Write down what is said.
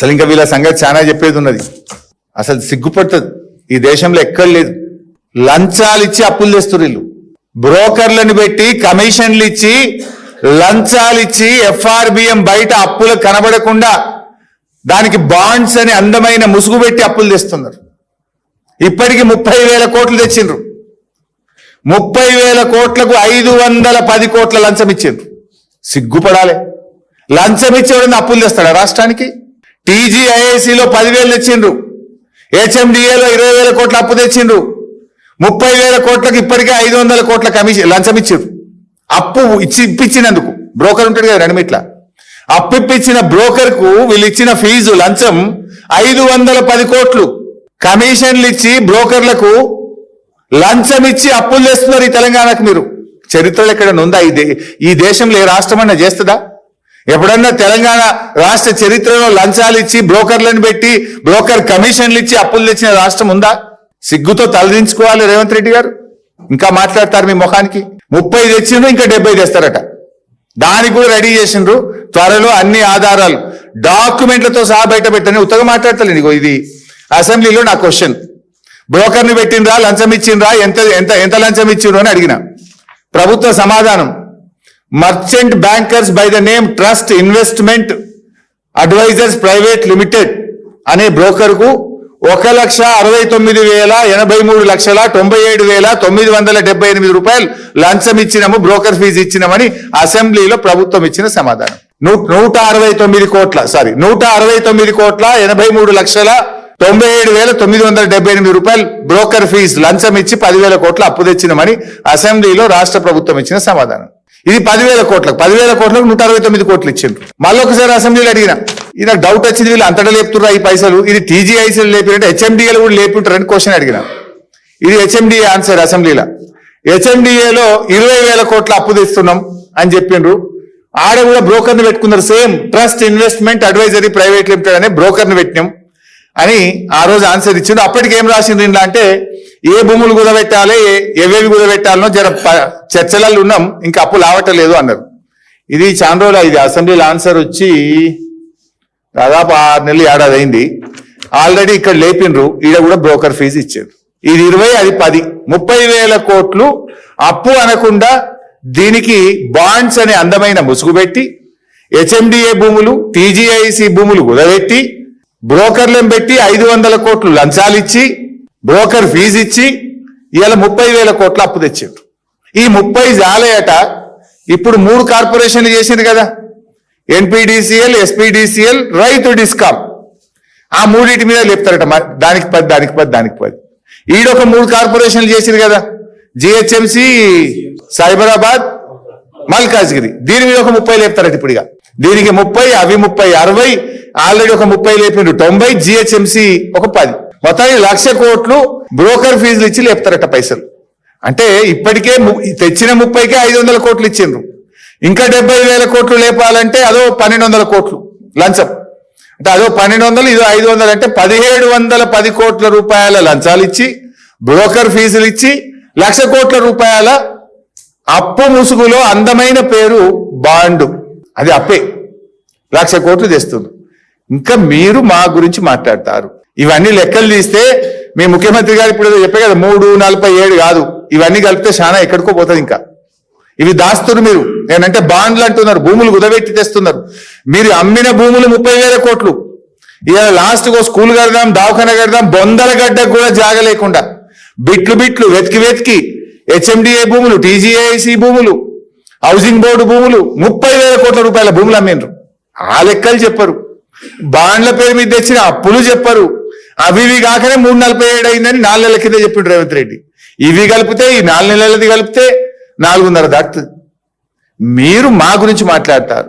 అసలు ఇంకా వీళ్ళ సంగతి చాలా చెప్పేది ఉన్నది. అసలు సిగ్గుపడుతుంది. ఈ దేశంలో ఎక్కడ లేదు. లంచాలు ఇచ్చి అప్పులు తెస్తున్నారు వీళ్ళు. బ్రోకర్లను పెట్టి కమిషన్లు ఇచ్చి లంచాలు ఇచ్చి ఎఫ్ఆర్బిఎం బయట అప్పులు కనబడకుండా దానికి బాండ్స్ అని అందమైన ముసుగు పెట్టి అప్పులు తెస్తున్నారు. ఇప్పటికి 30,000 కోట్లు తెచ్చిండ్రు. 30,000 కోట్లకు 510 కోట్ల లంచం ఇచ్చిండ్రు. సిగ్గుపడాలి. లంచం ఇచ్చేవాడిని అప్పులు తెస్తాడా రాష్ట్రానికి? టీజీఐఐసిలో 10,000 తెచ్చిండ్రు. హెచ్ఎండిఏలో 20,000 కోట్ల అప్పు తెచ్చిండ్రు. 30,000 కోట్లకు ఇప్పటికే 500 కోట్ల కమిషన్ లంచం ఇచ్చిండ్రు. అప్పు ఇప్పించినందుకు బ్రోకర్ ఉంటాడు కదా రెండుమిట్ల అప్పు ఇప్పించిన బ్రోకర్ కు వీళ్ళు ఇచ్చిన ఫీజు లంచం 510 కోట్లు. కమిషన్లు ఇచ్చి బ్రోకర్లకు లంచం ఇచ్చి అప్పులు చేస్తున్నారు ఈ తెలంగాణకు. మీరు చరిత్రలో ఎక్కడన్నా ఉందా? ఈ దేశంలో ఏ రాష్ట్రం అన్నా చేస్తుందా? ఎప్పుడన్నా తెలంగాణ రాష్ట్ర చరిత్రలో లంచాలు ఇచ్చి బ్రోకర్లను పెట్టి బ్రోకర్ కమిషన్లు ఇచ్చి అప్పులు తెచ్చిన రాష్ట్రం ఉందా? సిగ్గుతో తలదించుకోవాలి రేవంత్ రెడ్డి గారు. ఇంకా మాట్లాడతారు మీ ముఖానికి. 30 తెచ్చిండ్రు, ఇంకా 70 తెస్తారట. దానికి కూడా రెడీ చేసిండ్రు. త్వరలో అన్ని ఆధారాలు డాక్యుమెంట్లతో సహా బయట పెట్టని ఉత్తగా మాట్లాడతలేండి. ఇది అసెంబ్లీలో నా క్వశ్చన్. బ్రోకర్ని పెట్టిండ్రా, లంచం ఇచ్చిండ్రా, ఎంత లంచం ఇచ్చిండ్రు అని అడిగిన. ప్రభుత్వ సమాధానం, merchant bankers by the name trust investment advisors private limited అనే బ్రోకర్ కు 1,69,83,97,978 రూపాయలు లంచం ఇచ్చినాము, బ్రోకర్ ఫీజు ఇచ్చినామని అసెంబ్లీలో ప్రభుత్వం ఇచ్చిన సమాధానం. 169,83,97,978 రూపాయలు బ్రోకర్ ఫీజు లంచం ఇచ్చి 10,000 కోట్ల అప్పు తెచ్చినామని అసెంబ్లీలో రాష్ట్ర ప్రభుత్వం ఇచ్చిన సమాధానం. ఇది 10,000 కోట్లకు 169 కోట్లు ఇచ్చిండ్రు. మళ్ళొకసారి అసెంబ్లీలో అడిగిన, ఇది డౌట్ వచ్చింది, వీళ్ళు అంతటా లేపుతుర్రా ఈ పైసలు, ఇది టీజీఐసీలు లేపినట్టు హెచ్ఎండిఏలు కూడా లేపుంటారని క్వశ్చన్ అడిగిన. ఇది హెచ్ఎండిఏ ఆన్సర్ అసెంబ్లీలో. హెచ్ఎండిఏలో 20,000 కోట్ల అప్పు తెస్తున్నాం అని చెప్పిండ్రు. ఆడ కూడా బ్రోకర్ని పెట్టుకున్నారు. Same trust investment advisory private limited అనే బ్రోకర్ని పెట్టినాం అని ఆ రోజు ఆన్సర్ ఇచ్చిండ్రు. అప్పటికి ఏం రాసిండ్రు ఇంట్లో అంటే, ఏ భూములు కుదబెట్టాలి, ఏవేవి కుదబెట్టాలనో జర చర్చలలో ఉన్నాం, ఇంకా అప్పు లావటలేదు అన్నారు. ఇది చాలా రోజులు. ఇది అసెంబ్లీలో ఆన్సర్ వచ్చి దాదాపు 6 నెలలు ఏడాది అయింది. ఆల్రెడీ ఇక్కడ లేపిండ్రు, ఈడ కూడా బ్రోకర్ ఫీజు ఇచ్చారు. ఇది 20, అది 10, 30,000 కోట్లు అప్పు అనకుండా దీనికి బాండ్స్ అనే అందమైన ముసుగు పెట్టి హెచ్ఎండిఏ భూములు, టీజీఐసి భూములు కుదబెట్టి బ్రోకర్లను పెట్టి 500 కోట్లు లంచాలు ఇచ్చి బ్రోకర్ ఫీజు ఇచ్చి ఇవాళ 30,000 కోట్ల అప్పు తెచ్చిండ్రు. ఈ 30 జాలయట. ఇప్పుడు 3 కార్పొరేషన్లు చేసింది కదా, ఎన్పిడిసిఎల్, ఎస్పీడిసిఎల్, రైతు డిస్కామ్. ఆ మూడింటి మీద లేపుతారట. దానికి 10 ఈడొక 3 కార్పొరేషన్లు చేసింది కదా, జిహెచ్ఎంసి, సైబరాబాద్, మల్కాజ్గిరి. దీని మీద ఒక 30 లేపుతారట. ఇప్పుడు ఇక దీనికి 30, అవి 30, 60, ఆల్రెడీ ఒక 30 లేపిండు 90, జిహెచ్ఎంసి ఒక 10. మొత్తానికి 1,00,000 కోట్లు బ్రోకర్ ఫీజులు ఇచ్చి లేపుతారట పైసలు. అంటే ఇప్పటికే తెచ్చిన 30కే 500 కోట్లు ఇచ్చిండ్రు. ఇంకా 70,000 కోట్లు లేపాలంటే అదో 1,200 కోట్లు లంచం. అంటే అదో 1,200, ఇదో 500, అంటే 1,710 కోట్ల రూపాయల లంచాలు ఇచ్చి బ్రోకర్ ఫీజులు ఇచ్చి 1,00,000 కోట్ల రూపాయల అప్పు ముసుగులో అందమైన పేరు బాండు. అది అప్పే 1,00,000 కోట్లు తెస్తుంది. ఇంకా మీరు మా గురించి మాట్లాడతారు. ఇవన్నీ లెక్కలు తీస్తే మీ ముఖ్యమంత్రి గారు ఇప్పుడు చెప్పే కదా 347 కాదు, ఇవన్నీ కలిపితే చాలా ఎక్కడికో పోతుంది. ఇంకా ఇవి దాస్తున్నారు మీరు. నేనంటే బాండ్లు అంటున్నారు, భూములు కుదబెట్టి తెస్తున్నారు. మీరు అమ్మిన భూములు 30,000 కోట్లు. ఇలా లాస్ట్కు స్కూల్ కడదాం, దవాఖాన కడదాం, బొందల గడ్డకు కూడా జాగలేకుండా బిట్లు వెతికి హెచ్ఎండిఏ భూములు, టీజీఐసి భూములు, హౌసింగ్ బోర్డు భూములు, 30,000 కోట్ల రూపాయల భూములు అమ్మిండ్రు. ఆ లెక్కలు చెప్పరు. బాండ్ల పేరు మీద తెచ్చిన అప్పులు చెప్పరు. అవి కాకనే 347 అయిందని 4 నెలల కింద చెప్పిండు రేవంత్ రెడ్డి. ఇవి కలిపితే, ఈ 4 నెలలది కలిపితే 400 దాటుతుంది. మీరు మా గురించి మాట్లాడతారు.